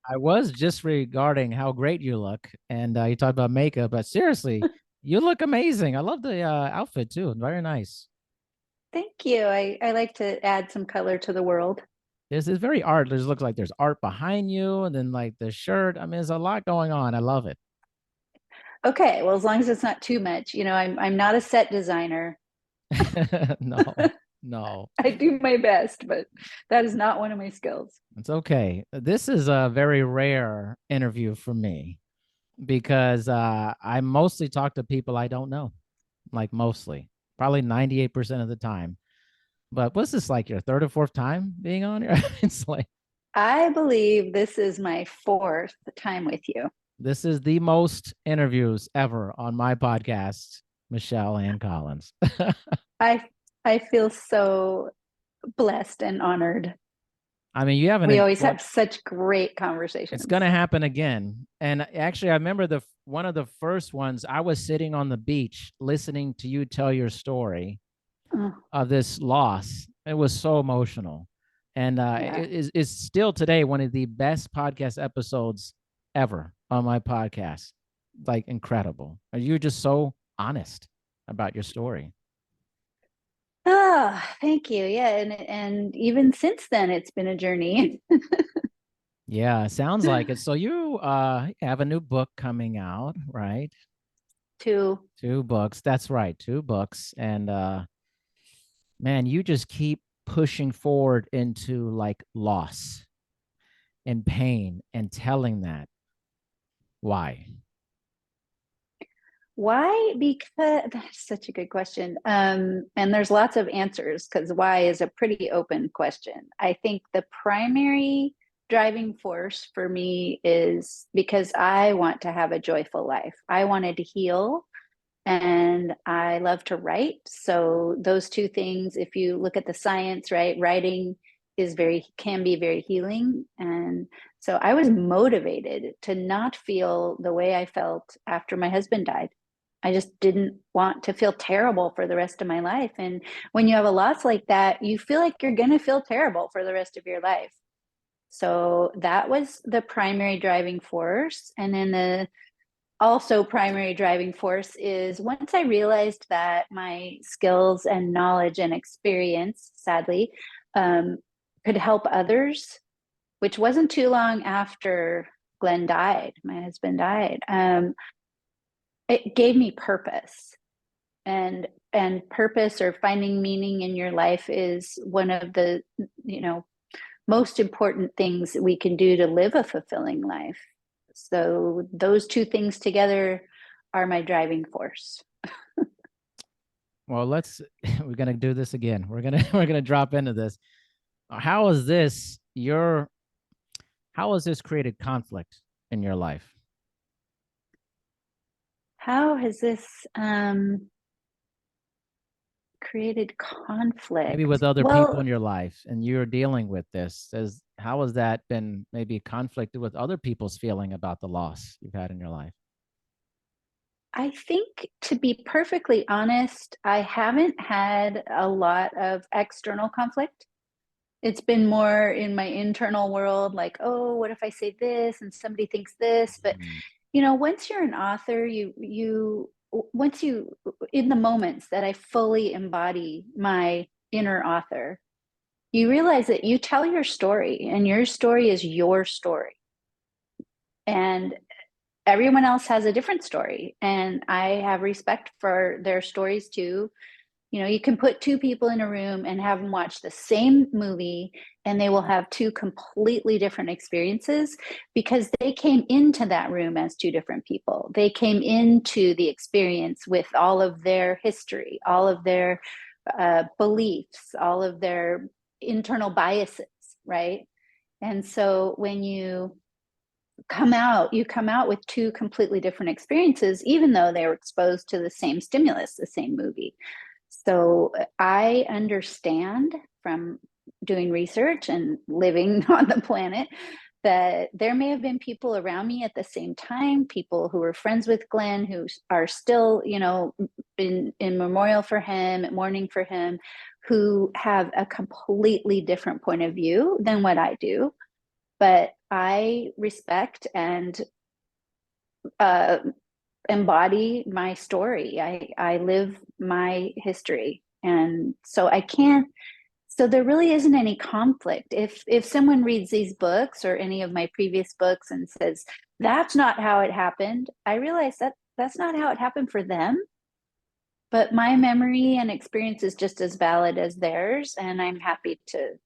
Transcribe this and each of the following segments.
I was just regarding how great you look, and you talked about makeup, but seriously, you look amazing. I love the outfit too. Very nice. Thank you. I like to add some color to the world. It's very art. There's looks like there's art behind you, and then like the shirt. I mean, there's a lot going on. I love it. Okay, well, as long as it's not too much. I'm not a set designer. No, no, I do my best, but that is not one of my skills. it's okay. This is a very rare interview for me because I mostly talk to people I don't know, like mostly, probably 98% of the time. But what's this like your third or fourth time being on here? It's like I believe this is my fourth time with you. this is the most interviews ever on my podcast, Michelle Ann Collins. I I feel so blessed and honored. I mean, you We haven't always what have such great it's conversations. gonna happen again. And actually, I remember the one of the first ones. I was sitting on the beach listening to you tell your story Oh, of this loss. It was so emotional, and yeah. it is still today one of the best podcast episodes ever on my podcast. Like incredible. You're just so honest about your story. Oh, thank you. Yeah, and even since then it's been a journey. Yeah, sounds like it. So you have a new book coming out, right? To Two books. That's right, two books. And man, you just keep pushing forward into like loss and pain and telling that. Why? Why? Because that's such a good question. And there's lots of answers because why is a pretty open question. I think the primary driving force for me is because I want to have a joyful life. I wanted to heal and I love to write. So those two things, if you look at the science, right, writing is very can be very healing. And so I was motivated to not feel the way I felt after my husband died. I just didn't want to feel terrible for the rest of my life. And when you have a loss like that, you feel like you're going to feel terrible for the rest of your life. So that was the primary driving force. And then the also primary driving force is once I realized that my skills and knowledge and experience, sadly, um, could help others, which wasn't too long after Glenn died, my husband died. It gave me purpose, and purpose or finding meaning in your life is one of the you know most important things that we can do to live a fulfilling life. So those two things together are my driving force. Well, let's we're gonna do this again. We're gonna drop into this. How is this your how has this created conflict in your life? How has this created Maybe with conflict? other people in Well, your life and you're dealing with this. As how has that been maybe conflicted with other people's feeling about the loss you've had in your life? I think to be perfectly honest, I haven't had a lot of external conflict. It's been more in my internal world, like, oh, what if I say this and somebody thinks this? But Mm. once you're an author, you once you in the moments that I fully embody my inner author, you realize that you tell your story and your story is your story. And everyone else has a different story. And I have respect for their stories too. You can put two people in a room and have them watch the same movie, and they will have two completely different experiences because they came into that room as two different people. They came into the experience with all of their history, all of their beliefs, all of their internal biases, right? And so when you come out with two completely different experiences, even though they were exposed to the same stimulus, the same movie. So I understand from doing research and living on the planet that there may have been people around me at the same time, people who were friends with Glenn, who are still, in memorial for him, mourning for him, who have a completely different point of view than what I do. But I respect and uh, embody my story. I live my history. And so I can't, so there really isn't any conflict. If someone reads these books or any of my previous books and says, that's not how it happened, I realize that that's not how it happened for them. But my memory and experience is just as valid as theirs. And I'm happy to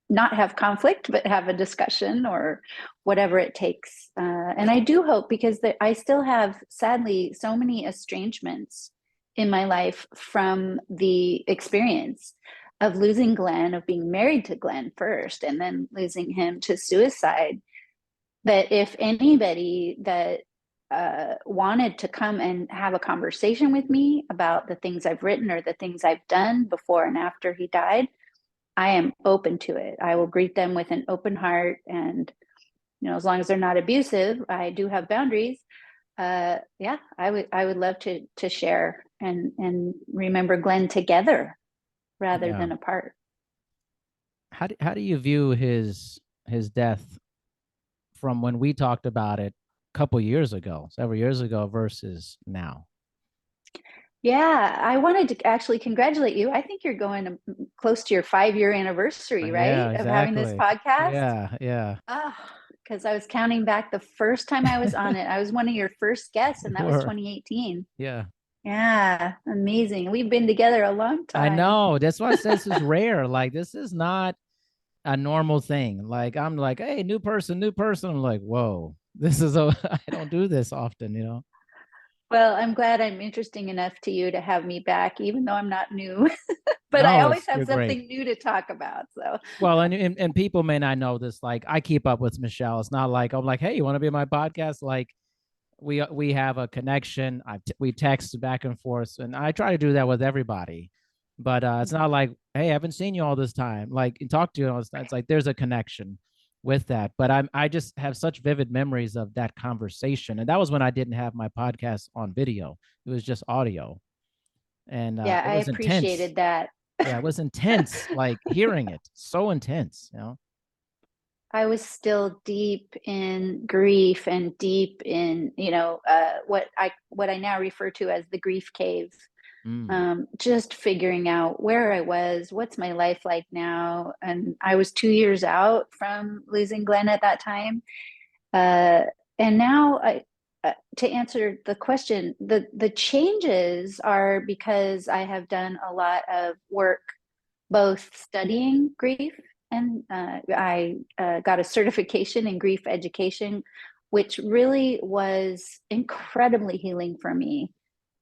not have conflict, but have a discussion or whatever it takes. And I do hope, because I still have, sadly, so many estrangements in my life from the experience of losing Glenn, of being married to Glenn first, and then losing him to suicide, that if anybody that wanted to come and have a conversation with me about the things I've written or the things I've done before and after he died, I am open to it. I will greet them with an open heart, and as long as they're not abusive, I do have boundaries. Yeah, I would love to share and remember Glenn together rather Yeah. than apart. How do you view his death from when we talked about it a couple years ago, several years ago versus now? Yeah, I wanted to actually congratulate you. I think you're going close to your 5-year anniversary, right, Yeah, of having this exactly. podcast. Yeah, yeah. Oh, because I was counting back the first time I was on it. I was one of your first guests, and You that was were. 2018. Yeah. Yeah, amazing. We've been together a long I time. know. That's why I said this is rare. Like this is not a normal thing. Like I'm like, hey, new person, new person. I'm like, whoa, this is a I don't do this often. Well, I'm glad I'm interesting enough to you to have me back, even though I'm not new, but I No, always it's have you're great. something new to talk about. So, Well, and people may not know this. Like I keep up with Michelle. It's not like I'm like, hey, you want to be on my podcast? Like we have a connection. We text back and forth, and I try to do that with everybody. But it's not like, hey, I haven't seen you all this time. Like and talk to you all this time. It's like there's a connection with that. But I just have such vivid memories of that conversation, and that was when I didn't have my podcast on video. It was just audio, and yeah, it I was intense. appreciated that. Yeah, it was intense. Like hearing it, so intense. I was still deep in grief and deep in, what I now refer to as the grief cave. Mm. Just figuring out where I was, what's my life like now, and I was 2 years out from losing Glenn at that time. Uh, and now, to answer the question, the changes are because I have done a lot of work, both studying grief, and I got a certification in grief education, which really was incredibly healing for me.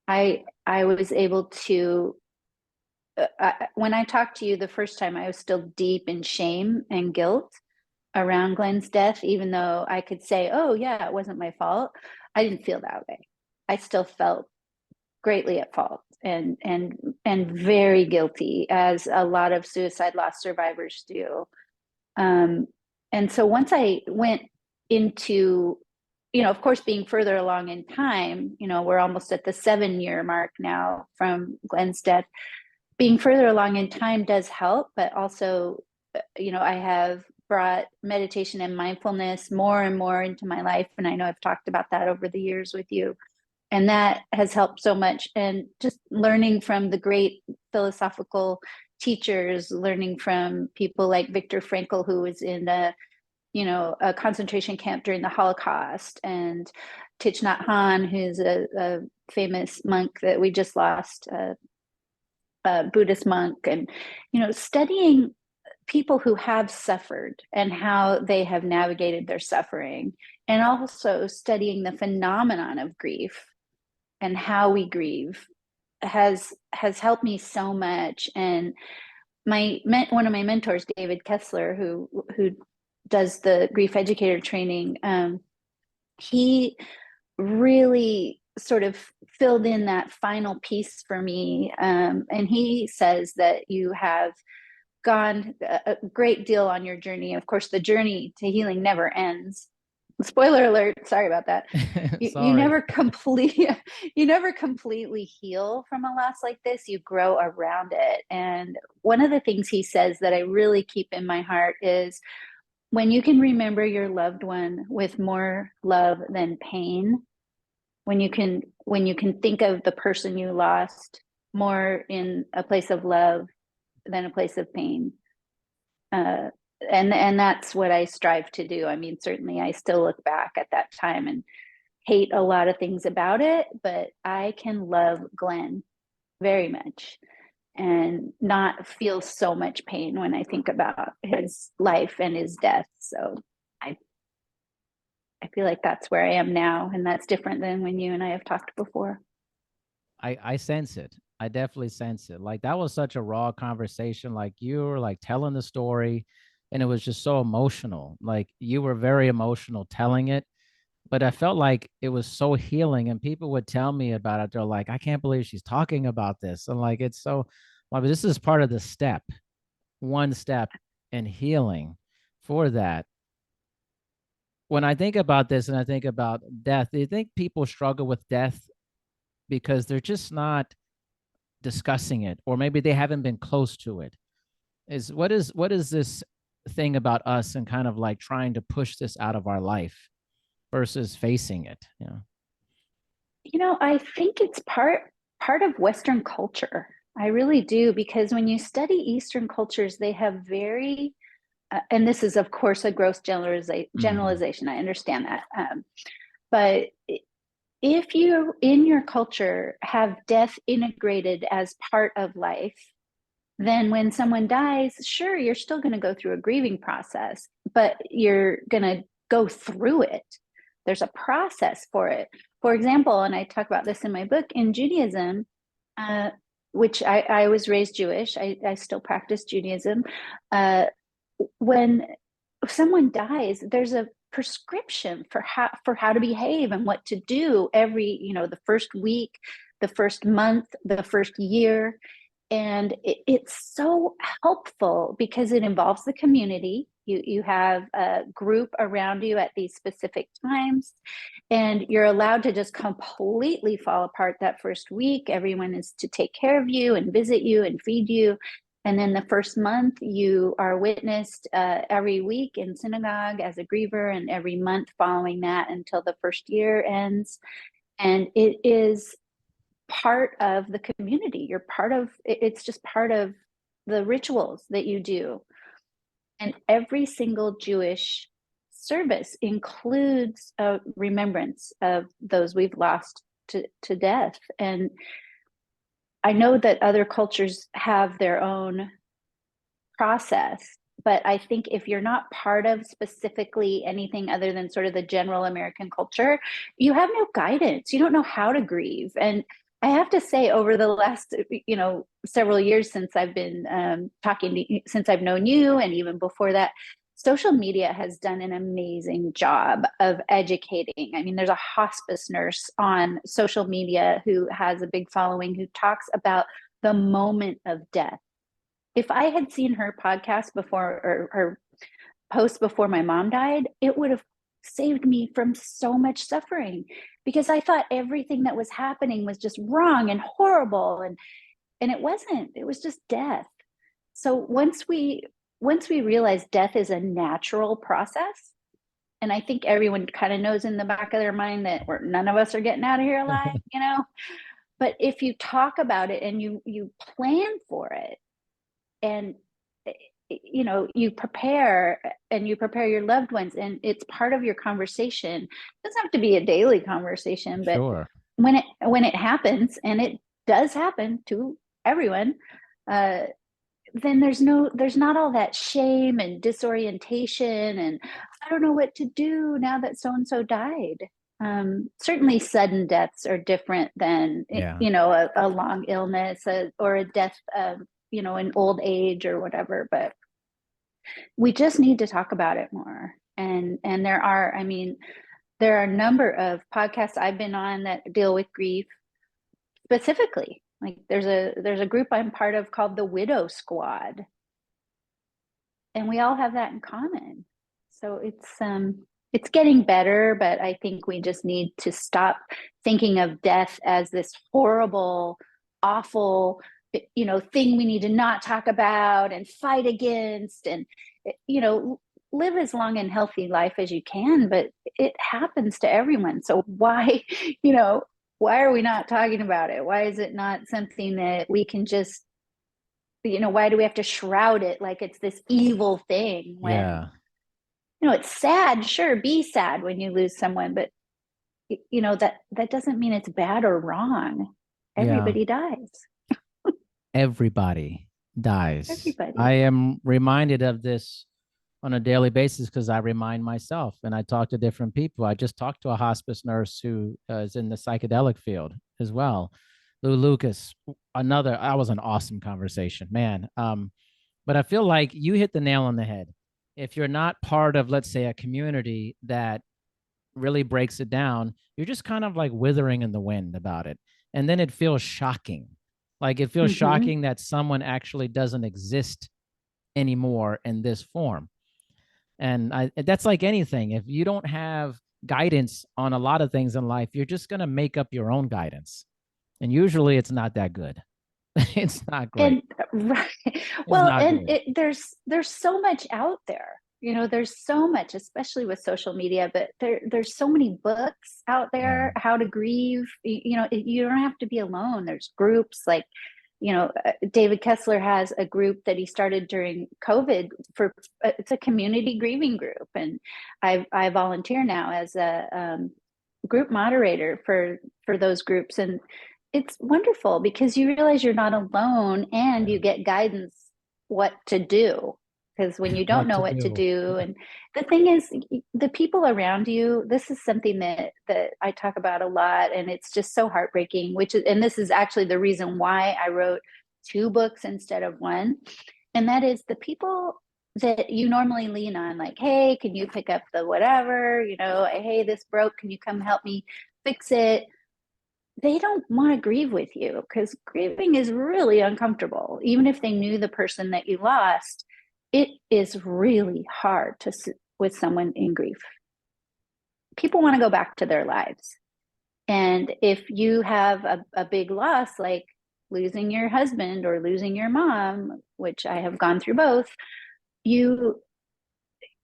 I was able to. When I talked to you the first time, I was still deep in shame and guilt around Glenn's death, even though I could say, oh, yeah, it wasn't my fault. I didn't feel that way. I still felt greatly at fault and very guilty, as a lot of suicide loss survivors do. Um, and so once I went into, of course, being further along in time, we're almost at the 7-year mark now from Glenn's death. Being further along in time does help, but also, I have brought meditation and mindfulness more and more into my life. And I know I've talked about that over the years with you. And that has helped so much. And just learning from the great philosophical teachers, learning from people like Viktor Frankl, who was in a concentration camp during the Holocaust, and Thich Nhat Hanh, who's a famous monk that we just lost, a Buddhist monk, and studying people who have suffered and how they have navigated their suffering, and also studying the phenomenon of grief and how we grieve has helped me so much. And one of my mentors, David Kessler, who does the grief educator training, he really sort of filled in that final piece for me. And he says that you have gone a great deal on your journey. Of course, the journey to healing never ends. Spoiler alert, sorry about that. You Sorry. never complete you never completely heal from a loss like this. You grow around it. And one of the things he says that I really keep in my heart is when you can remember your loved one with more love than pain, when you can think of the person you lost more in a place of love than a place of pain, uh, and that's what I strive to do. I mean, certainly I still look back at that time and hate a lot of things about it, but I can love Glenn very much and not feel so much pain when I think about his life and his death. So I I feel like that's where I am now, and that's different than when you and I have talked before. I sense it. I definitely sense it. Like that was such a raw conversation. Like you were like telling the story and it was just so emotional. Like you were very emotional telling it, but I felt like it was so healing and people would tell me about it. They're like, I can't believe she's talking about this. And like it's so like this is part of the step, one step in healing for that. When I think about this and I think about death, do you think people struggle with death because they're just not discussing it, or maybe they haven't been close to it? Is what is this thing about us and kind of like trying to push this out of our life versus facing it? I think it's part of Western culture. I really do, because when you study Eastern cultures, they have very and this is of course a gross Mm-hmm. generalization. I understand that, but if you in your culture have death integrated as part of life, then when someone dies, sure, you're still going to go through a grieving process, but you're going to go through it. There's a process for it. For example, and I talk about this in my book, in Judaism, uh, which I was raised Jewish, I still practice Judaism. When someone dies, there's a prescription for how to behave and what to do every, the first week, the first month, the first year. And it's so helpful because it involves the community. You have a group around you at these specific times, and you're allowed to just completely fall apart that first week. Everyone is to take care of you and visit you and feed you. And then the first month, you are witnessed every week in synagogue as a griever, and every month following that until the first year ends. And it is part of the community. You're part of it's just part of the rituals that you do. And every single Jewish service includes a remembrance of those we've lost to death. And I know that other cultures have their own process, but I think if you're not part of specifically anything other than sort of the general American culture, you have no guidance. You don't know how to grieve. And I have to say, over the last, several years since I've been since I've known you, and even before that, social media has done an amazing job of educating. I mean, there's a hospice nurse on social media who has a big following who talks about the moment of death. If I had seen her podcast before, or her post before my mom died, it would have saved me from so much suffering, because I thought everything that was happening was just wrong and horrible, and it wasn't. It was just death. So once we realize death is a natural process, and I think everyone kind of knows in the back of their mind that none of us are getting out of here alive. But if you talk about it and you plan for it, and you prepare, and you prepare your loved ones, and it's part of your conversation. It doesn't have to be a daily conversation, but Sure. when it happens, and it does happen to everyone, uh, then there's not all that shame and disorientation and I don't know what to do now that so and so died. Certainly sudden deaths are different than Yeah. a long illness, or a death of in old age or whatever. But we just need to talk about it more. And there are a number of podcasts I've been on that deal with grief specifically. Like there's a group I'm part of called the Widow Squad, and we all have that in common. So it's getting better, but I think we just need to stop thinking of death as this horrible, awful, thing we need to not talk about and fight against. And you know live as long and healthy life as you can, but it happens to everyone. So why, why are we not talking about it? Why is it not something that we can just, why do we have to shroud it like it's this evil thing when, Yeah. it's sad? Sure, be sad when you lose someone, but that doesn't mean it's bad or wrong. Yeah. Everybody dies. Everybody dies. I Everybody. am reminded of this on a daily basis because I remind myself and I talk to different people. I just talked to a hospice nurse who is in the psychedelic field as well. Lou Lucas, that was an awesome conversation, man. But I feel like you hit the nail on the head. If you're not part of, let's say, a community that really breaks it down, you're just kind of like withering in the wind about it. And then it feels shocking. Like it feels Mm-hmm. shocking that someone actually doesn't exist anymore in this form. And that's like anything. If you don't have guidance on a lot of things in life, you're just going to make up your own guidance. And usually it's not that good. It's not great. And right. It's Well, not and good. there's so much out there. There's so much, especially with social media, but there's so many books out Yeah. there, how to grieve. You don't have to be alone. There's groups like, David Kessler has a group that he started during COVID for, it's a community grieving group. And I volunteer now as a group moderator for those groups. And it's wonderful because you realize you're not alone and Yeah. you get guidance what to do. Because when you don't What know to what to do. do, and the thing is, the people around you, this is something that I talk about a lot, and it's just so heartbreaking. And this is actually the reason why I wrote two books instead of one, and that is the people that you normally lean on, like, hey, can you pick up the whatever, hey, this broke, can you come help me fix it? They don't want to grieve with you because grieving is really uncomfortable. Even if they knew the person that you lost, it is really hard to sit with someone in grief. People want to go back to their lives. And if you have a big loss, like losing your husband or losing your mom, which I have gone through both, you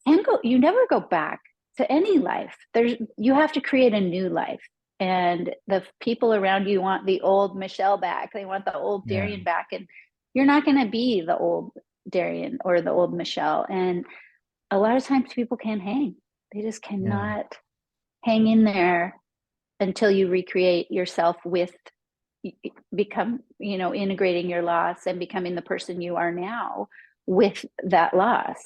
you never go back to any life. You have to create a new life. And the people around you want the old Michelle back. They want the old Yeah. Darian back. And you're not going to be the old Darian or the old Michelle. And a lot of times people can't hang. They just Yeah. cannot hang in there until you recreate yourself with become, integrating your loss and becoming the person you are now with that loss.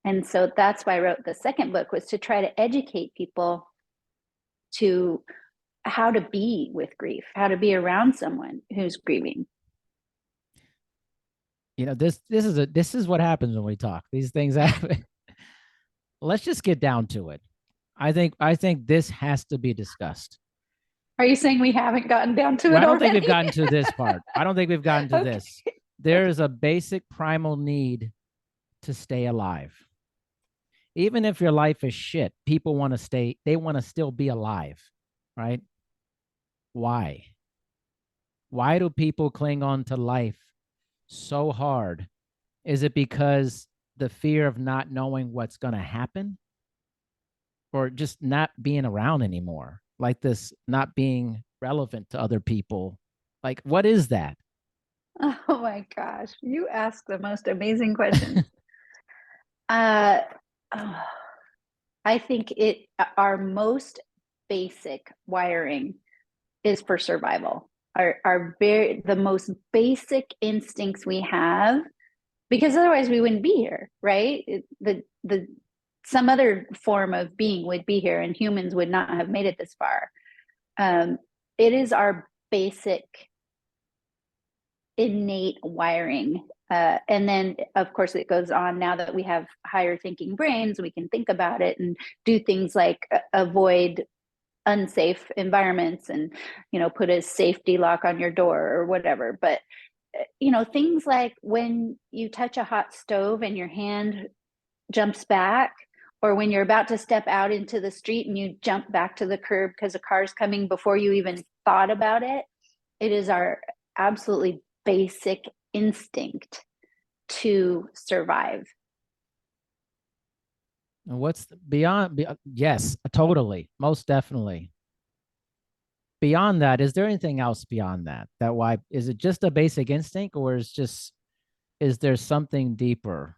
And so that's why I wrote the second book, was to try to educate people to how to be with grief, how to be around someone who's grieving. This is what happens when we talk. These things happen. Let's just get down to it. I think this has to be discussed. Are you saying we haven't gotten down to Well, it I don't think we've already? gotten to this part. I don't think we've gotten to Okay. this. There is a basic primal need to stay alive. Even if your life is shit, people want to stay, they want to still be alive, right? Why? Why do people cling on to life so hard? Is it because the fear of not knowing what's going to happen, or just not being around anymore? Like this, not being relevant to other people. Like, what is that? Oh my gosh, you ask the most amazing questions. Uh, oh, I think our most basic wiring is for survival. The most basic instincts we have, because otherwise we wouldn't be here, right? The some other form of being would be here, and humans would not have made it this far. Um, it is our basic innate wiring. And then, of course, it goes on. Now that we have higher thinking brains, we can think about it and do things like avoid unsafe environments and, put a safety lock on your door or whatever. But, things like when you touch a hot stove and your hand jumps back, or when you're about to step out into the street and you jump back to the curb because a car's coming before you even thought about it. It is our absolutely basic instinct to survive. And what's beyond? Yes, totally, most definitely. Beyond that, is there anything else beyond that? That why is it just a basic instinct, or is there something deeper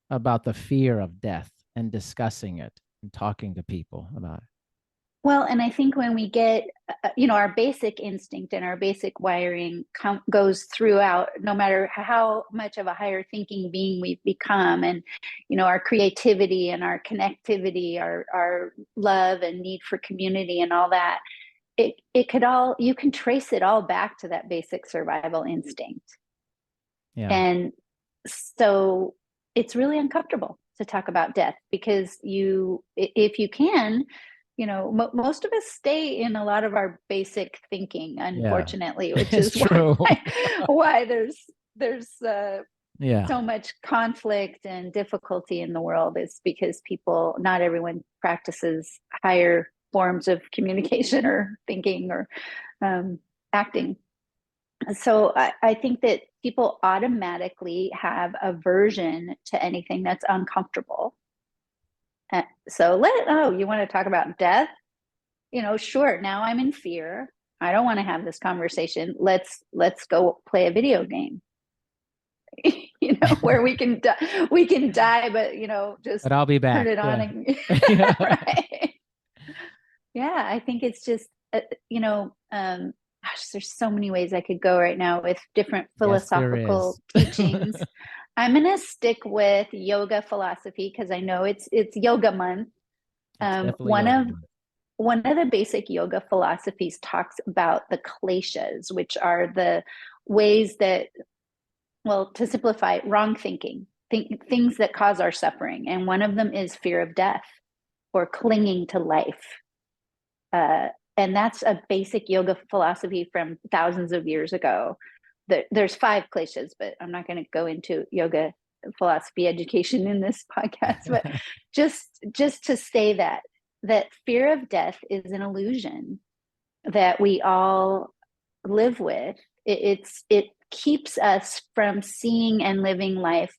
about the fear of death and discussing it and talking to people about it? Well, and I think when we get, our basic instinct and our basic wiring goes throughout, no matter how much of a higher thinking being we've become, and our creativity and our connectivity, our love and need for community and all that. It could all, you can trace it all back to that basic survival instinct. Yeah, And so it's really uncomfortable to talk about death because if you can, most of us stay in a lot of our basic thinking, yeah, unfortunately, which it's is true. why there's Yeah, so much conflict and difficulty in the world, is because not everyone practices higher forms of communication or thinking or acting. So I think that people automatically have aversion to anything that's uncomfortable. So you want to talk about death? Sure. Now I'm in fear. I don't want to have this conversation. Let's go play a video game. Where we can die, but just but I'll be turn back. it on Yeah, and yeah. right. Yeah, I think it's just gosh, there's so many ways I could go right now with different Yes, there philosophical is. teachings. I'm going to stick with yoga philosophy because I know it's yoga month. It's Um, definitely one yoga of month. one of the basic yoga philosophies talks about the kleshas, which are the ways that, well, to simplify, wrong thinking, things that cause our suffering. And one of them is fear of death or clinging to life. Uh, and that's a basic yoga philosophy from thousands of years ago. There's five kleshas, but I'm not going to go into yoga philosophy education in this podcast. But just to say that fear of death is an illusion that we all live with. It keeps us from seeing and living life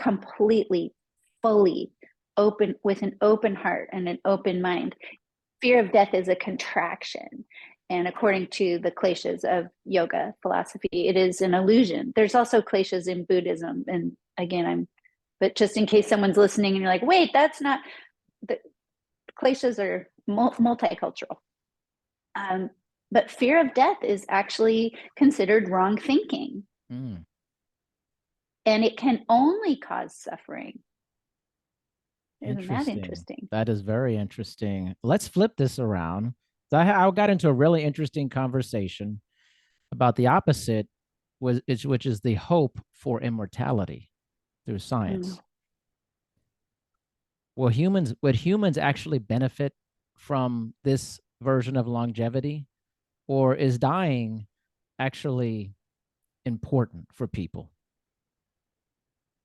completely, fully, open, with an open heart and an open mind. Fear of death is a contraction. And according to the kleshas of yoga philosophy, it is an illusion. There's also kleshas in Buddhism. And again, but just in case someone's listening and you're like, wait, that's not, the kleshas are multicultural. Um, but fear of death is actually considered wrong thinking. Mm, And it can only cause suffering. Isn't that interesting. interesting? That is very interesting. Let's flip this around. I got into a really interesting conversation about the opposite, which is the hope for immortality through Mm. science. Would humans actually benefit from this version of longevity, or is dying actually important for people?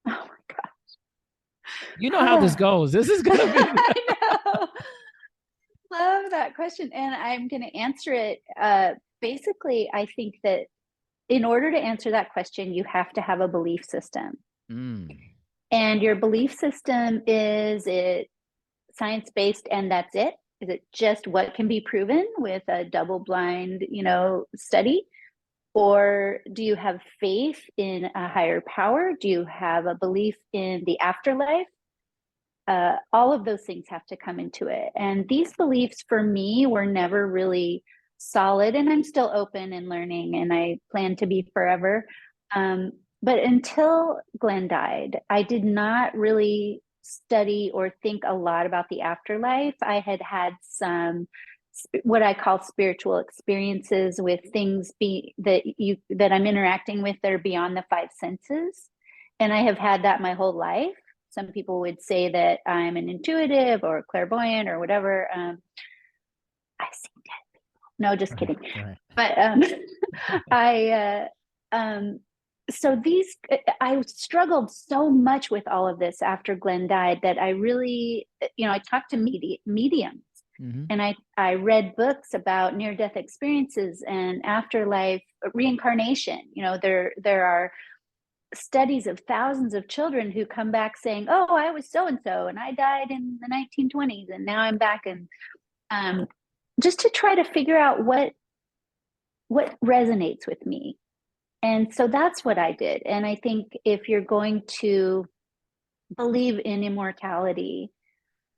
Oh my You know how this God. goes. This is gonna be I know. Love that question. And I'm going to answer it. Basically, I think that in order to answer that question, you have to have a belief system. mm, And your belief system, is it science based and that's it? Is it just what can be proven with a double blind, study? Or do you have faith in a higher power? Do you have a belief in the afterlife? All of those things have to come into it. And these beliefs for me were never really solid, and I'm still open and learning, and I plan to be forever. Um, but until Glenn died, I did not really study or think a lot about the afterlife. I had some what I call spiritual experiences with things that I'm interacting with that are beyond the five senses. And I have had that my whole life. Some people would say that I'm an intuitive or clairvoyant or whatever. I see dead. No, just right, kidding. right. But I, so I struggled so much with all of this after Glenn died that I really, I talked to mediums, Mm-hmm. and I read books about near death experiences and afterlife reincarnation. There are studies of thousands of children who come back saying, oh, I was so and so and I died in the 1920s and now I'm back. And just to try to figure out what resonates with me. And so that's what I did. And I think if you're going to believe in immortality,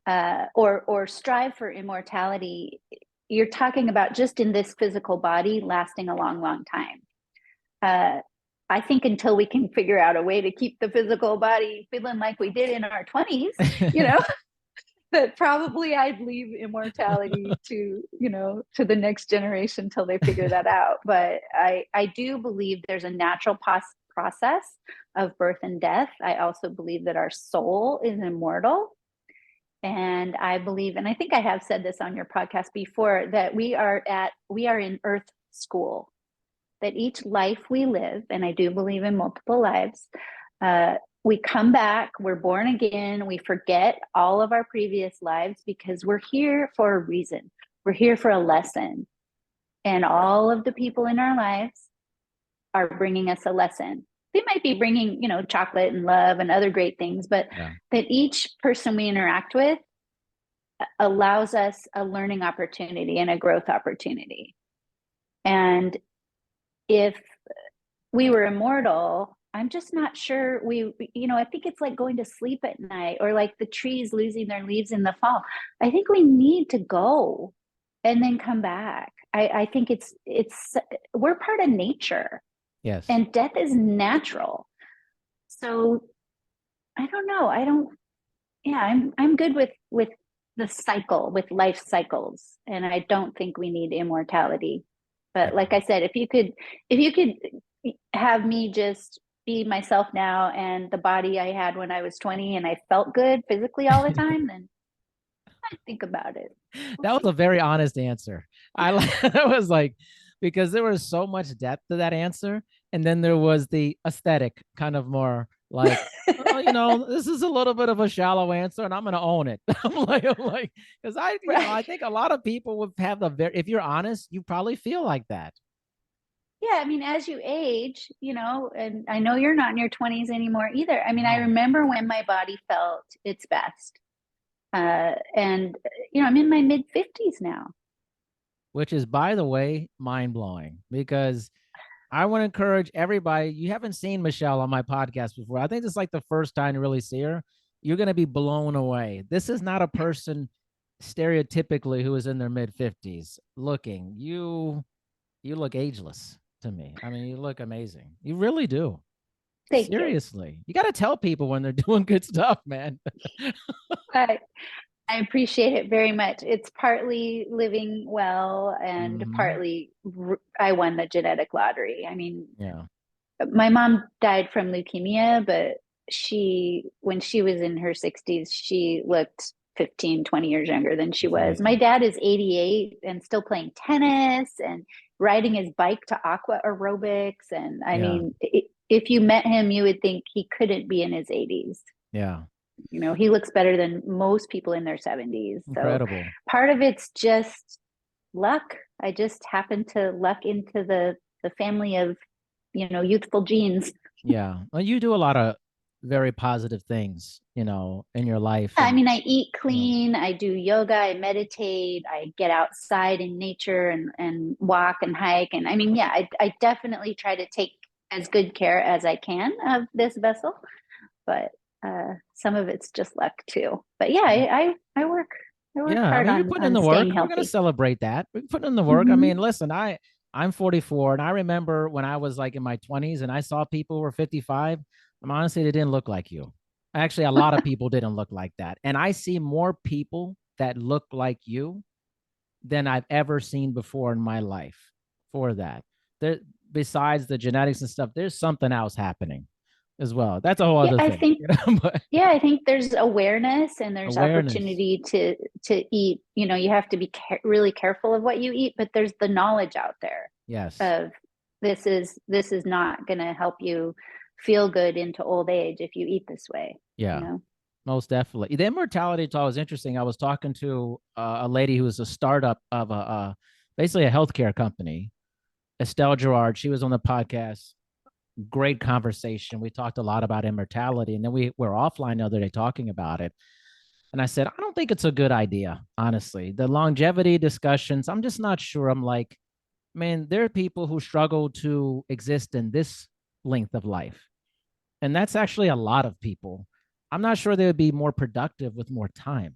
or strive for immortality, you're talking about just in this physical body lasting a long, long time. I think until we can figure out a way to keep the physical body feeling like we did in our 20s, that probably I'd leave immortality to, to the next generation till they figure that out. But I do believe there's a natural process of birth and death. I also believe that our soul is immortal. And I believe, and I think I have said this on your podcast before, that we are in Earth school, that each life we live, and I do believe in multiple lives, we come back, we're born again, we forget all of our previous lives because we're here for a reason. We're here for a lesson. And all of the people in our lives are bringing us a lesson. They might be bringing, chocolate and love and other great things, but that each person we interact with allows us a learning opportunity and a growth opportunity. And if we were immortal, I'm just not sure I think it's like going to sleep at night, or like the trees losing their leaves in the fall. I think we need to go and then come back. I think we're part of nature. Yes. And death is natural. So I don't know. I'm good with the cycle, with life cycles. And I don't think we need immortality. But like I said, if you could have me just be myself now and the body I had when I was 20 and I felt good physically all the time, then I think about it. That was a very honest answer. That was like, because there was so much depth to that answer. And then there was the aesthetic kind of more like, oh, this is a little bit of a shallow answer and I'm going to own it. I'm like, because I think a lot of people would have if you're honest, you probably feel like that. Yeah, I mean, as you age, and I know you're not in your 20s anymore either. I mean, I remember when my body felt its best. And, I'm in my mid 50s now. Which is, by the way, mind blowing, because I want to encourage everybody. You haven't seen Michelle on my podcast before. I think this is like the first time to really see her. You're going to be blown away. This is not a person stereotypically who is in their mid 50s looking. You look ageless to me. I mean, you look amazing. You really do. Thank Seriously. you. You got to tell people when they're doing good stuff, man. I appreciate it very much. It's partly living well and partly I won the genetic lottery. I mean, my mom died from leukemia, but when she was in her 60s, she looked 15, 20 years younger than she was. My dad is 88 and still playing tennis and riding his bike to aqua aerobics. And I mean, if you met him, you would think he couldn't be in his 80s. Yeah. He looks better than most people in their 70s. Incredible. So part of it's just luck. I just happened to luck into the family of, youthful genes. Yeah. Well, you do a lot of very positive things, in your life. I mean, I eat clean, I do yoga, I meditate, I get outside in nature and walk and hike. And I mean, I definitely try to take as good care as I can of this vessel, but some of it's just luck too. But I work hard on you're putting in the work. We're going to celebrate that. We're putting in the work. I mean, listen, I'm 44 and I remember when I was like in my 20s and I saw people who were 55. Honestly, they didn't look like you. Actually, a lot of people didn't look like that. And I see more people that look like you than I've ever seen before in my life for that. Besides the genetics and stuff, there's something else happening as well. That's a whole other thing. I think there's awareness and there's opportunity to eat. You have to be really careful of what you eat, but there's the knowledge out there. Yes. Of this is not going to help you feel good into old age if you eat this way. Yeah. Most definitely. The immortality talk was interesting. I was talking to a lady who was a startup of basically a healthcare company, Estelle Gerard. She was on the podcast. great conversation. We talked a lot about immortality, and then we were offline the other day talking about it. And I said, I don't think it's a good idea, honestly. The longevity discussions, I'm just not sure. I'm like, man, there are people who struggle to exist in this length of life. And that's actually a lot of people. I'm not sure they would be more productive with more time.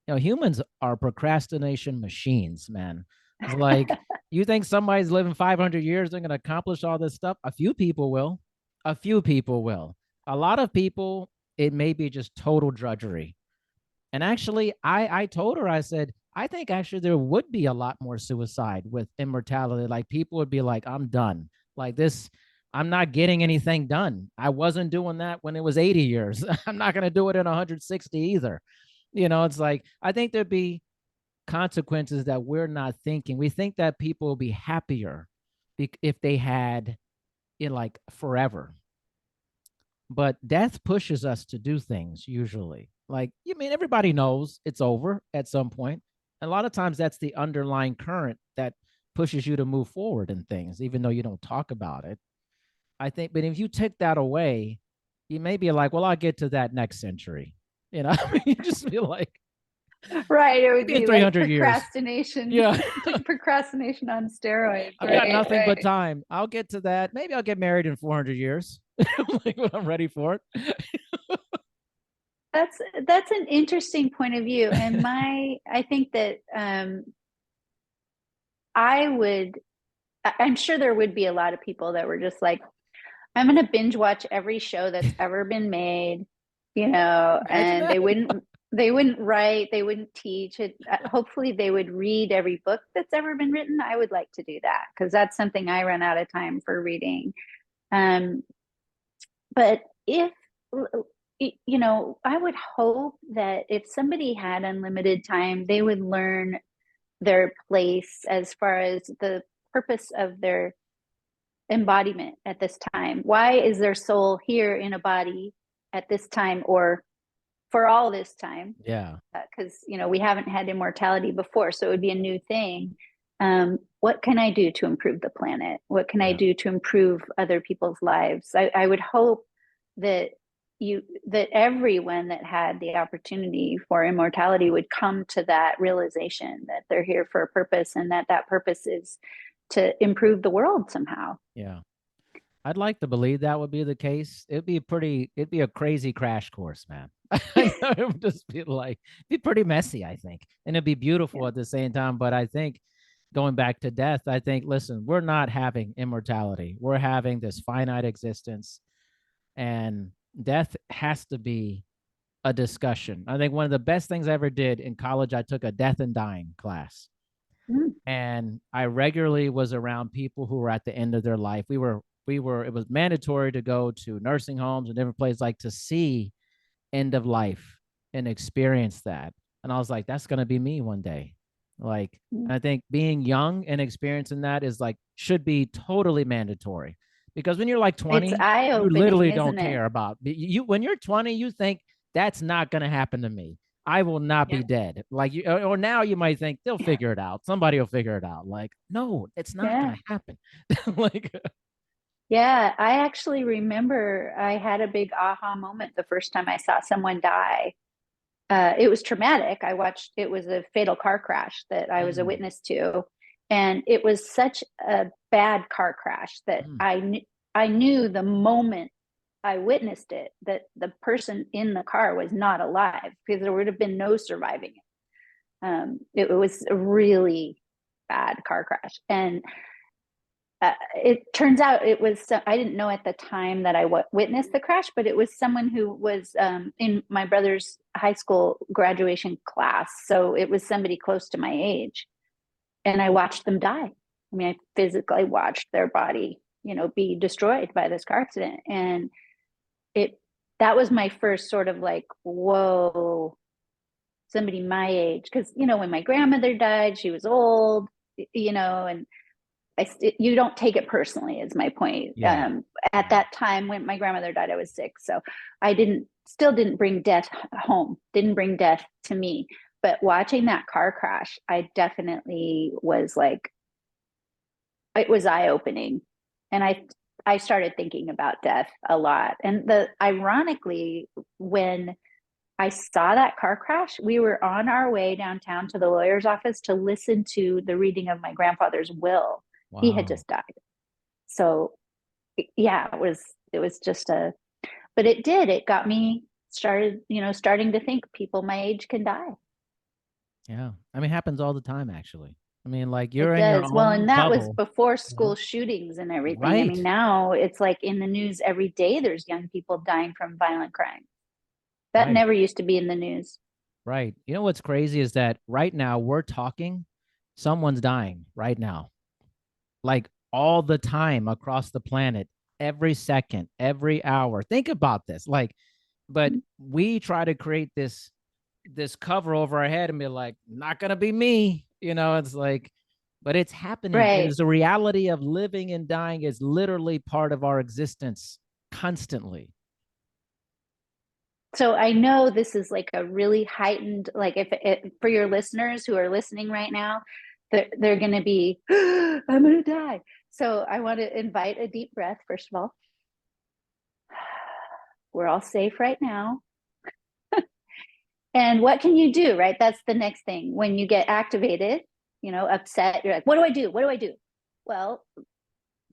Humans are procrastination machines, man. It's like, you think somebody's living 500 years, they're going to accomplish all this stuff? A few people will. A few people will. A lot of people, it may be just total drudgery. And actually, I told her, I said, I think actually there would be a lot more suicide with immortality. Like people would be like, I'm done. Like this, I'm not getting anything done. I wasn't doing that when it was 80 years. I'm not going to do it in 160 either. It's like, I think there'd be consequences that we're not thinking. We think that people will be happier if they had it like forever. But death pushes us to do things usually. Like, you mean everybody knows it's over at some point. And a lot of times that's the underlying current that pushes you to move forward in things, even though you don't talk about it. I think, but if you take that away, you may be like, well, I'll get to that next century. You just be like, Right. It would maybe in be like 300 years. procrastination, Yeah. procrastination on steroids. I've got Right. nothing but time. I'll get to that. Maybe I'll get married in 400 years. Like when I'm ready for That's an interesting point of view. And I think that I would, I'm sure there would be a lot of people that were just like, I'm going to binge watch every show that's ever been made, Imagine and that. they wouldn't write, they wouldn't teach it. Hopefully they would read every book that's ever been written. I would like to do that because that's something I run out of time for reading. Um, but if, I would hope that if somebody had unlimited time, they would learn their place as far as the purpose of their embodiment at this time. Why is their soul here in a body at this time or for all this time? Yeah. Because, we haven't had immortality before, so it would be a new thing. What can I do to improve the planet? What can I Yeah. do to improve other people's lives? I would hope that that everyone that had the opportunity for immortality would come to that realization that they're here for a purpose and that purpose is to improve the world somehow. Yeah. I'd like to believe that would be the case. It'd be a crazy crash course, man. I know it would just be like, it'd be pretty messy, I think. And it'd be beautiful Yeah. at the same time. But I think going back to death, I think, listen, we're not having immortality. We're having this finite existence. And death has to be a discussion. I think one of the best things I ever did in college, I took a death and dying class. Mm. And I regularly was around people who were at the end of their life. It was mandatory to go to nursing homes and different places, like to see end of life and experience that. And I was like, that's going to be me one day. Like, Mm. I think being young and experiencing that is like, should be totally mandatory because when you're like It's 20, you eye-opening, literally don't isn't it? care about when you're 20, you think that's not going to happen to me. I will not Yeah. be dead. Like you, or now you might think they'll figure it out. Somebody will figure it out. Like, no, it's not Yeah. going to happen. Like, Yeah, I actually remember I had a big aha moment the first time I saw someone die. It was traumatic. It was a fatal car crash that I was a mm, witness to. And it was such a bad car crash that mm, I knew the moment I witnessed it that the person in the car was not alive because there would have been no surviving it. It was a really bad car crash. And it turns out it was, I didn't know at the time that I witnessed the crash, but it was someone who was in my brother's high school graduation class. So it was somebody close to my age. And I watched them die. I mean, I physically watched their body, be destroyed by this car accident. And it, that was my first sort of like, whoa, somebody my age. Because, when my grandmother died, she was old, and you don't take it personally is my point. yeah. At that time when my grandmother died, I was 6. So I still didn't bring death home, didn't bring death to me. But watching that car crash, I definitely was like, it was eye opening. And I started thinking about death a lot. And the ironically, when I saw that car crash, we were on our way downtown to the lawyer's office to listen to the reading of my grandfather's will. He had Wow. just died. So yeah, it was just a, but it did. It got me started, starting to think people my age can die. Yeah. I mean, it happens all the time, actually. I mean, like you're It in your does. Well, own and that was bubble, before you know? school shootings and everything. I mean, Right. now it's like in the news every day there's young people dying from violent crime. That Right. never used to be in the news. Right. You know what's crazy is that right now we're talking, someone's dying right now, like all the time across the planet, every second, every hour. Think about this. Like, but we try to create this cover over our head and be like, not gonna be me. It's like, but it's happening. It Right. is the reality of living and dying is literally part of our existence constantly. So I know this is like a really heightened, like if it, for your listeners who are listening right now, they're going to be, I'm going to die. So I want to invite a deep breath, first of all. We're all safe right now. And what can you do, right? That's the next thing. When you get activated, upset, you're like, what do I do? What do I do? Well,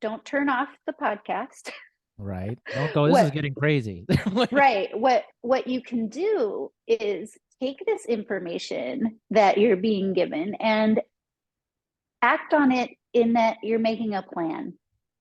don't turn off the podcast. Right. Don't go, this is what getting crazy. Right. What you can do is take this information that you're being given and act on it in that you're making a plan.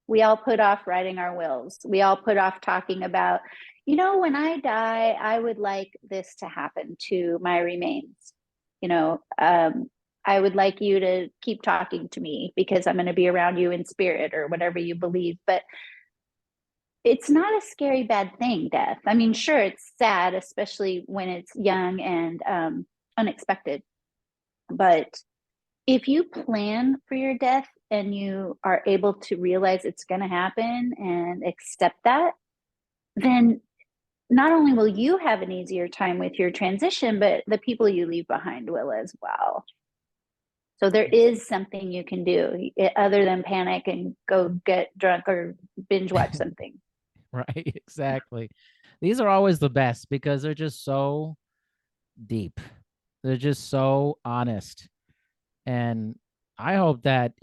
We all put off writing our wills. We all put off talking about, when I die, I would like this to happen to my remains. You know, um, I would like you to keep talking to me because I'm going to be around you in spirit or whatever you believe. But it's not a scary bad thing, death. I mean, sure, it's sad, especially when it's young and unexpected. But if you plan for your death and you are able to realize it's going to happen and accept that, then not only will you have an easier time with your transition, but the people you leave behind will as well. So there is something you can do other than panic and go get drunk or binge watch something. Right. Exactly. These are always the best because they're just so deep. They're just so honest. And I hope that,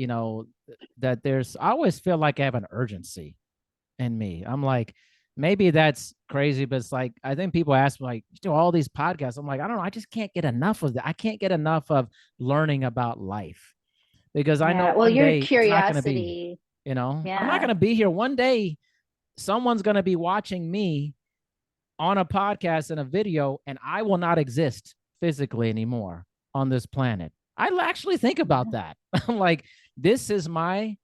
that I always feel like I have an urgency in me. I'm like, maybe that's crazy, but it's like, I think people ask me, like, you do all these podcasts. I'm like, I don't know. I just can't get enough of that. I can't get enough of learning about life because I know Yeah. Well, one your day it's not going to be, curiosity. I'm not going Yeah. to be here. One day, someone's going to be watching me on a podcast and a video, and I will not exist physically anymore on this planet. I actually think about Yeah. that. I'm like, this is my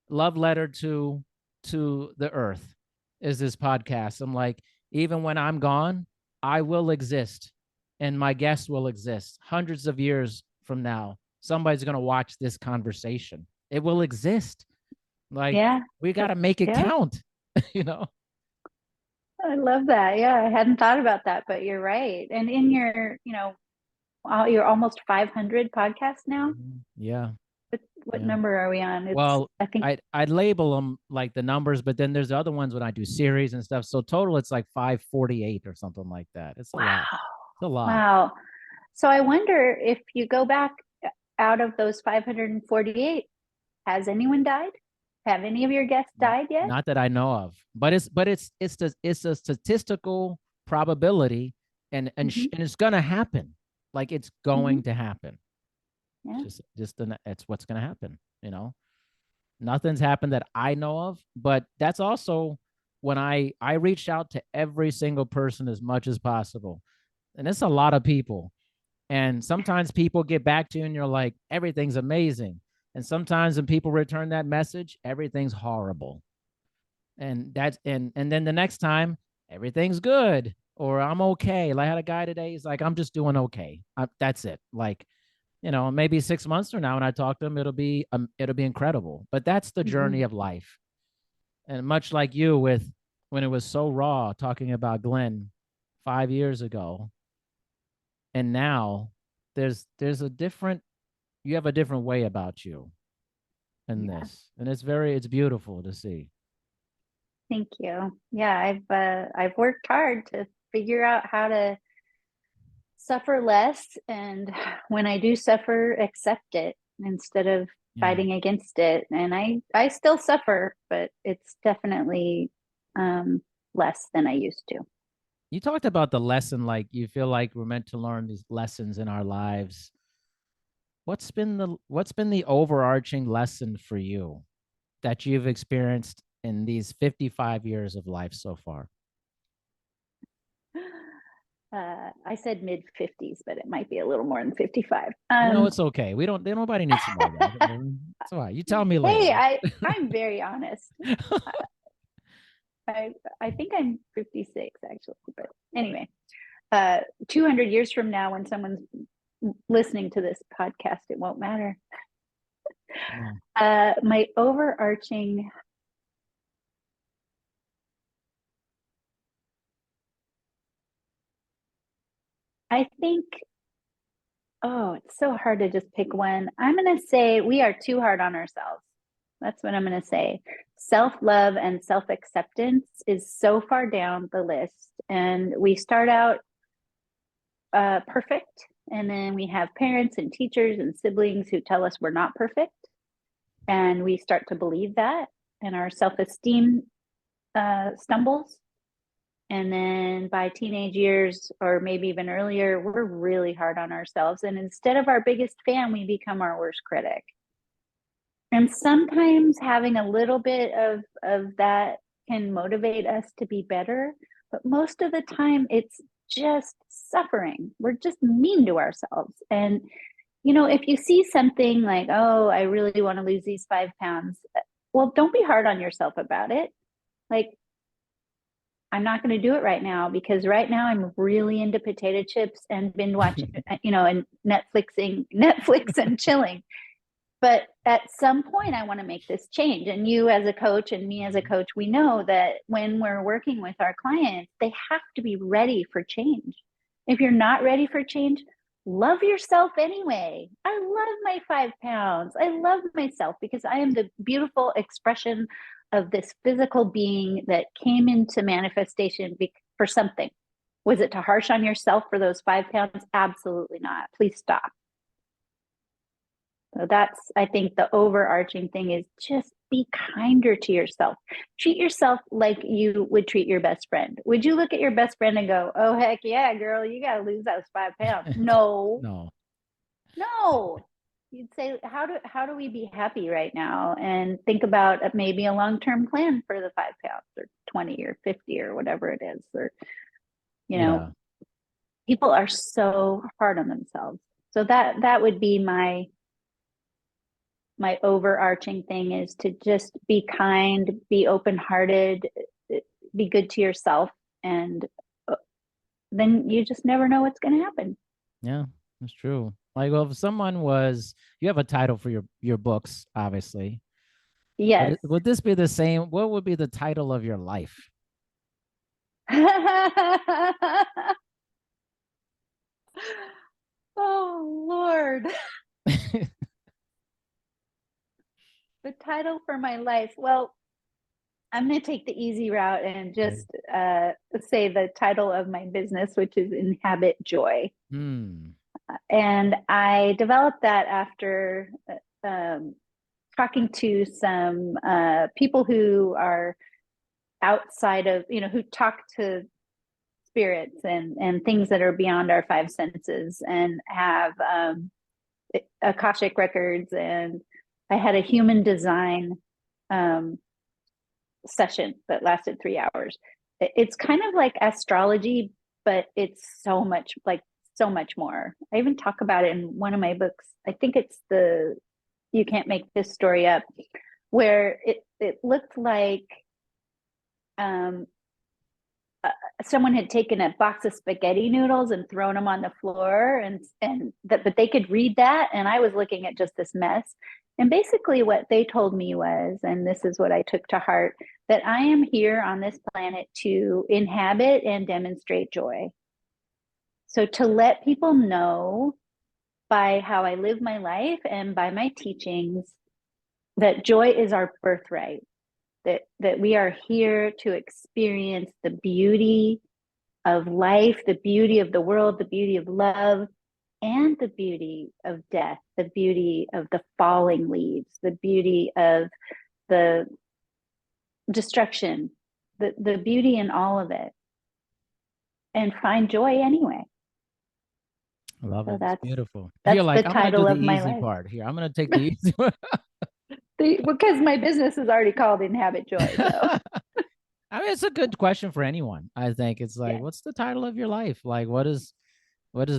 love letter to the earth is this podcast. I'm like, even when I'm gone, I will exist and my guests will exist hundreds of years from now. Somebody's going to watch this conversation. It will exist. Like, Yeah. we got to make it Yeah. count, you know? I love that. Yeah. I hadn't thought about that, but you're right. And in your, you're almost 500 podcasts now. Yeah. What Yeah. number are we on? It's, Well, I think, I'd label them like the numbers, but then there's the other ones when I do series and stuff. So total, it's like 548 or something like that. It's a lot. wow. It's a lot. Wow. So I wonder if you go back out of those 548, has anyone died? Have any of your guests died yet? Not that I know of, but it's a statistical probability, Hmm. and it's gonna happen. Like it's Hmm. going to happen. Yeah. It's what's gonna happen. Nothing's happened that I know of, but that's also when I reached out to every single person as much as possible, and it's a lot of people. And sometimes people get back to you and you're like, everything's amazing. And sometimes when people return that message, everything's horrible. And then the next time, everything's good or I'm okay. Like I had a guy today, he's like, I'm just doing okay. That's it. Like, maybe 6 months from now when I talk to him, it'll be incredible. But that's the Hmm. journey of life. And much like you with when it was so raw talking about Glenn 5 years ago, and now there's a different you have a different way about you in Yeah. this, and it's beautiful to see. Thank you. Yeah, I've worked hard to figure out how to suffer less, and when I do suffer, accept it instead of Yeah. fighting against it. And I still suffer, but it's definitely less than I used to. You talked about the lesson, like you feel like we're meant to learn these lessons in our lives. What's been the overarching lesson for you that you've experienced in these 55 years of life so far? I said mid 50s, but it might be a little more than 55. No, it's okay. We don't. Nobody needs to know that. It's all right. You tell me Hey, later. I'm very honest. I I think I'm 56 actually, but anyway, 200 years from now, when someone's listening to this podcast, it won't matter. No. My overarching, I think, oh, it's so hard to just pick one. I'm going to say we are too hard on ourselves. That's what I'm going to say. Self love and self acceptance is so far down the list. And we start out perfect. And then we have parents and teachers and siblings who tell us we're not perfect. And we start to believe that. And our self esteem stumbles. And then by teenage years, or maybe even earlier, we're really hard on ourselves. And instead of our biggest fan, we become our worst critic. And sometimes having a little bit of that can motivate us to be better. But most of the time, it's just suffering. We're just mean to ourselves. And, if you see something like, oh, I really want to lose these 5 pounds, well, don't be hard on yourself about it. Like, I'm not going to do it right now because right now I'm really into potato chips and binge watching, and Netflix and chilling. But at some point, I want to make this change. And you, as a coach, and me as a coach, we know that when we're working with our clients, they have to be ready for change. If you're not ready for change, love yourself anyway. I love my 5 pounds. I love myself because I am the beautiful expression of this physical being that came into manifestation for something. Was it to harsh on yourself for those 5 pounds? Absolutely not. Please stop. So that's, I think, the overarching thing is just be kinder to yourself. Treat yourself like you would treat your best friend. Would you look at your best friend and go, oh, heck yeah, girl, you got to lose those 5 pounds? No, No. no. You'd say, how do we be happy right now? And think about maybe a long-term plan for the 5 pounds or 20 or 50 or whatever it is. Or, Yeah. people are so hard on themselves. So that would be my overarching thing, is to just be kind, be open-hearted, be good to yourself, and then you just never know what's going to happen. Yeah. That's true. Like, well, if someone was, you have a title for your books, obviously. Yes. Would this be the same? What would be the title of your life? Oh, Lord. The title for my life. Well, I'm going to take the easy route and Okay. just say the title of my business, which is Inhabit Joy. Hmm. And I developed that after talking to some people who are outside of, who talk to spirits and things that are beyond our five senses, and have Akashic records. And I had a human design um, session that lasted 3 hours. It's kind of like astrology, but it's so much more. I even talk about it in one of my books. I think it's the You Can't Make This Story Up, where it looked like um, someone had taken a box of spaghetti noodles and thrown them on the floor, but they could read that, and I was looking at just this mess. And basically what they told me was, and this is what I took to heart, that I am here on this planet to inhabit and demonstrate joy. So to let people know by how I live my life and by my teachings that joy is our birthright, that we are here to experience the beauty of life, the beauty of the world, the beauty of love, and the beauty of death, the beauty of the falling leaves, the beauty of the destruction, the beauty in all of it, and find joy anyway. I love So it. It's beautiful. You're that's the like, I'm gonna do title the of my easy life. part here. I'm gonna take the easy one. Because my business is already called Inhabit Joy. So I mean, it's a good question for anyone. I think it's like, yeah, what's the title of your life? Like, what has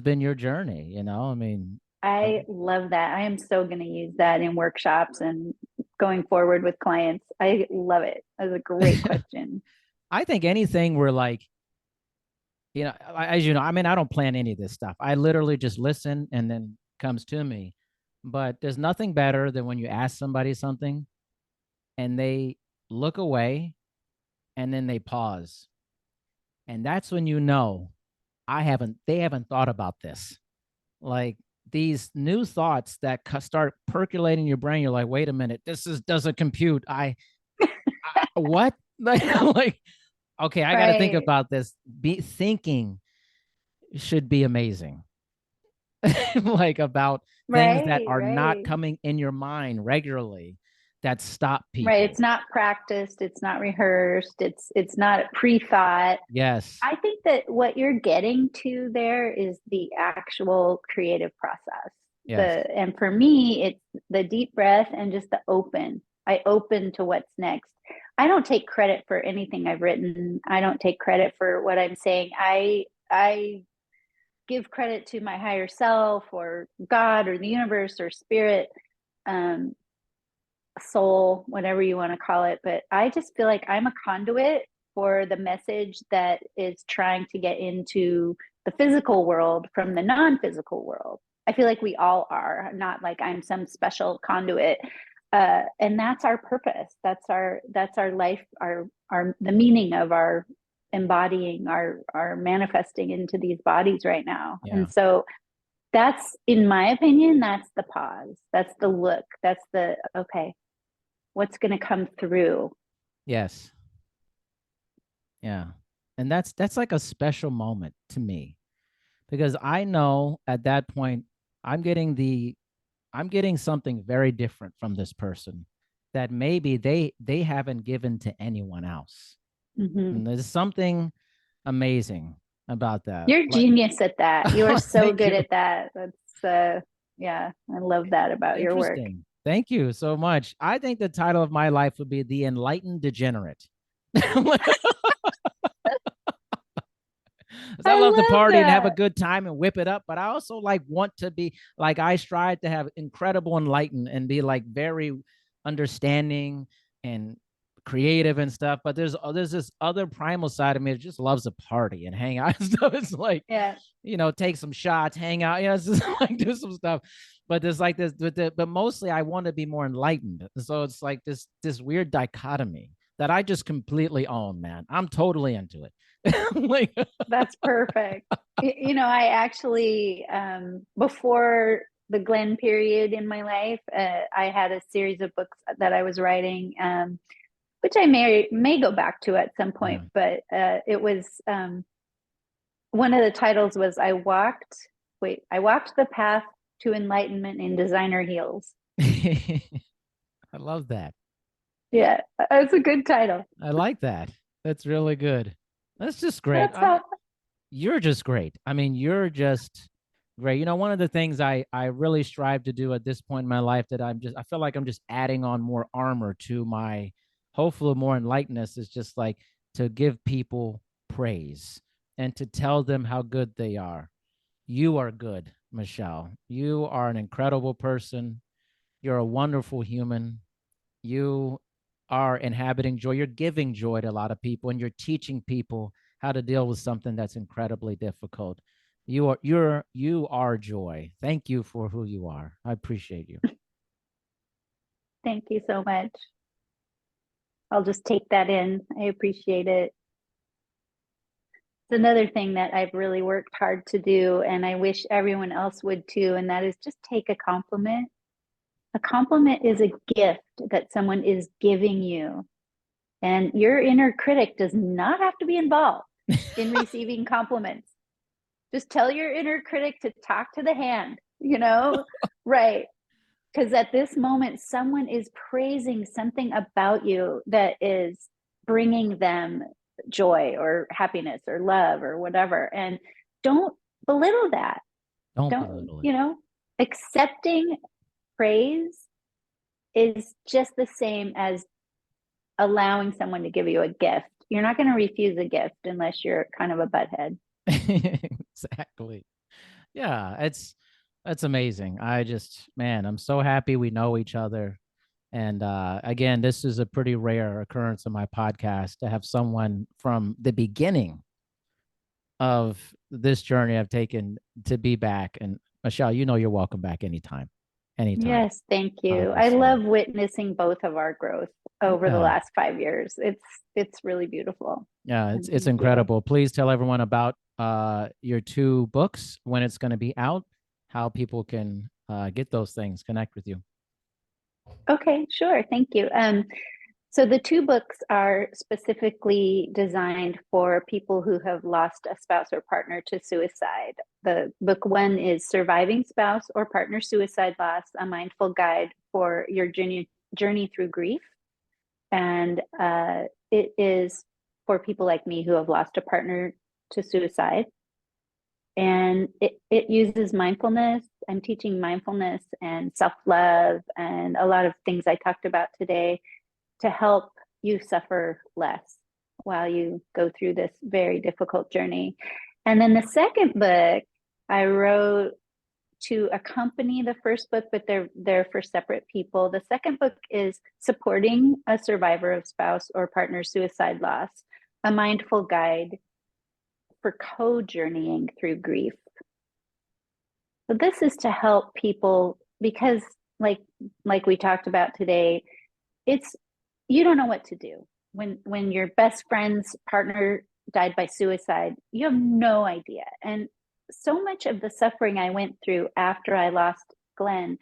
been your journey? I mean, I love that. I am so going to use that in workshops and going forward with clients. I love it. That's a great question. I think anything where like, as you know, I mean, I don't plan any of this stuff. I literally just listen and then comes to me. But there's nothing better than when you ask somebody something and they look away and then they pause. And that's when they haven't thought about this. Like these new thoughts that start percolating in your brain, you're like, wait a minute, doesn't compute. What? Like, okay, I got to think Right. about this. Thinking should be amazing. Like about things that Right. are not Right. coming in your mind regularly that stop Right. It's people. not practiced. It's not rehearsed. It's not pre-thought. Yes. I think that what you're getting to there is the actual creative process. Yes. And for me, it's the deep breath and just the open. I open to what's next. I don't take credit for anything I've written. I don't take credit for what I'm saying. I give credit to my higher self or God or the universe or spirit, um, soul, whatever you want to call it. But I just feel like I'm a conduit for the message that is trying to get into the physical world from the non-physical world. I feel like we all are, not like I'm some special conduit. And that's our purpose. That's our life, our the meaning of our embodying, our manifesting into these bodies right now. Yeah. And so that's, in my opinion, that's the pause. That's the look. That's the okay, what's going to come through. Yes. Yeah. And that's like a special moment to me because I know at that point I'm getting the I'm getting something very different from this person that maybe they haven't given to anyone else. Mm-hmm. And there's something amazing about that. You're Like, genius at that. You are oh, so thank good you. at that. That's yeah, I love that about your work. Interesting. Thank you so much. I think the title of my life would be The Enlightened Degenerate. I I love to love party and have a that. good time and whip it up, but I also like want to be like I strive to have incredible enlightened and be like very understanding and creative and stuff. But there's this other primal side of me that just loves to party and hang out and stuff. It's like, Yeah. take some shots, hang out, it's just like do some stuff. But there's like this, but mostly I want to be more enlightened. So it's like this weird dichotomy that I just completely own, man. I'm totally into it. Like, That's perfect. I actually, before the Glenn period in my life, I had a series of books that I was writing, which I may go back to at some yeah. point. But it was, one of the titles was I walked the path to enlightenment in designer heels. I love that. Yeah, it's a good title. I like that. That's really good. That's just great. That's how. You're just great. I mean, you're just great. One of the things I really strive to do at this point in my life that I feel like I'm just adding on more armor to my hopefully more enlightenedness is just like to give people praise and to tell them how good they are. You are good, Michelle. You are an incredible person. You're a wonderful human. You are inhabiting joy. You're giving joy to a lot of people and you're teaching people how to deal with something that's incredibly difficult. You are joy. Thank you for who you are. I appreciate you. Thank you so much. I'll just take that in. I appreciate it. It's another thing that I've really worked hard to do, and I wish everyone else would too, and that is just take a compliment. A compliment is a gift that someone is giving you. And your inner critic does not have to be involved in receiving compliments. Just tell your inner critic to talk to the hand, right? Because at this moment, someone is praising something about you that is bringing them joy or happiness or love or whatever. And don't belittle that. Don't Don't, belittle it. accepting praise is just the same as allowing someone to give you a gift. You're not going to refuse a gift unless you're kind of a butthead. Exactly. Yeah, that's amazing. Man, I'm so happy we know each other. And again, this is a pretty rare occurrence on my podcast to have someone from the beginning of this journey I've taken to be back. And Michelle, you're welcome back anytime. Anytime. Yes, thank you. I Obviously. love witnessing both of our growth over the Yeah. last 5 years. It's really beautiful. Yeah, And it's thank you. incredible. Please tell everyone about your two books, when it's going to be out, how people can get those things, connect with you. Okay, sure. Thank you. So the two books are specifically designed for people who have lost a spouse or partner to suicide. The book one is Surviving Spouse or Partner Suicide Loss, a mindful guide for your journey through grief. And it is for people like me who have lost a partner to suicide. And it uses mindfulness. I'm teaching mindfulness and self-love and a lot of things I talked about today to help you suffer less while you go through this very difficult journey. And then the second book I wrote to accompany the first book, but they're for separate people. The second book is Supporting a Survivor of Spouse or Partner Suicide Loss, a mindful guide for co-journeying through grief. So this is to help people because like we talked about today, it's you don't know what to do when your best friend's partner died by suicide. You have no idea. And so much of the suffering I went through after I lost Glenn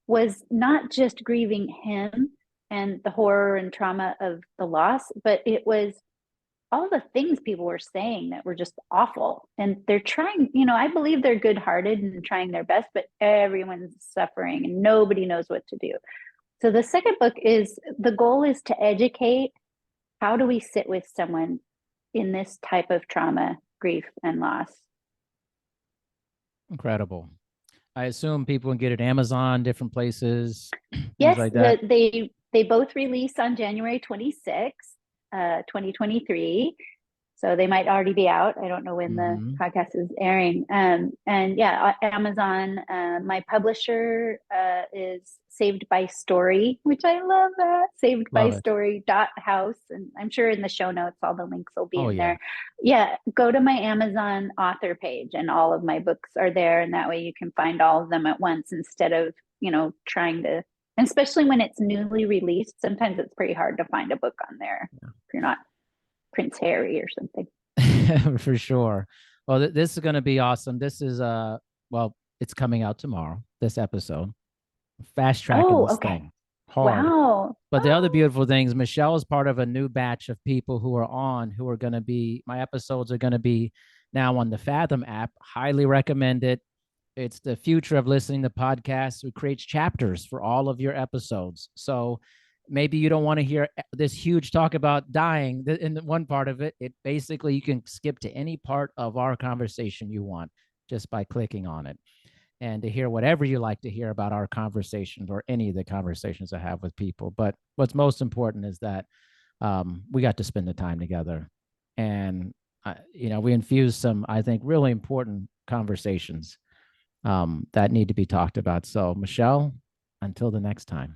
was not just grieving him and the horror and trauma of the loss, but it was all the things people were saying that were just awful. And they're trying, I believe they're good hearted and trying their best, but everyone's suffering and nobody knows what to do. So the second book is the goal is to educate how do we sit with someone in this type of trauma, grief, and loss. Incredible. I assume people can get it Amazon, different places, things Yes, like that. they both release on January 26th, 2023. So they might already be out. I don't know when the Mm-hmm. podcast is airing. And yeah, Amazon. My publisher is Saved by Story, which I love that. Saved by Love it. Story .house, and I'm sure in the show notes all the links will be Oh in yeah. there. Yeah, go to my Amazon author page, and all of my books are there, and that way you can find all of them at once instead of trying to. And especially when it's newly released, sometimes it's pretty hard to find a book on there if you're not Prince Harry or something. For sure. Well, this is going to be awesome. This is well, it's coming out tomorrow, this episode. Fast tracking Oh, this okay. thing hard. Wow. But the other Oh, beautiful things, Michelle is part of a new batch of people who are going to be, my episodes are going to be now on the Fathom app. Highly recommend it. It's the future of listening to podcasts. It creates chapters for all of your episodes. So maybe you don't want to hear this huge talk about dying in the one part of it. It basically, you can skip to any part of our conversation you want just by clicking on it, and to hear whatever you like to hear about our conversations or any of the conversations I have with people. But what's most important is that we got to spend the time together, and we infused some, I think, really important conversations that need to be talked about. So, Michelle, until the next time.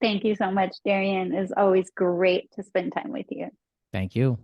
thank you so much, Darian. It's always great to spend time with you. Thank you.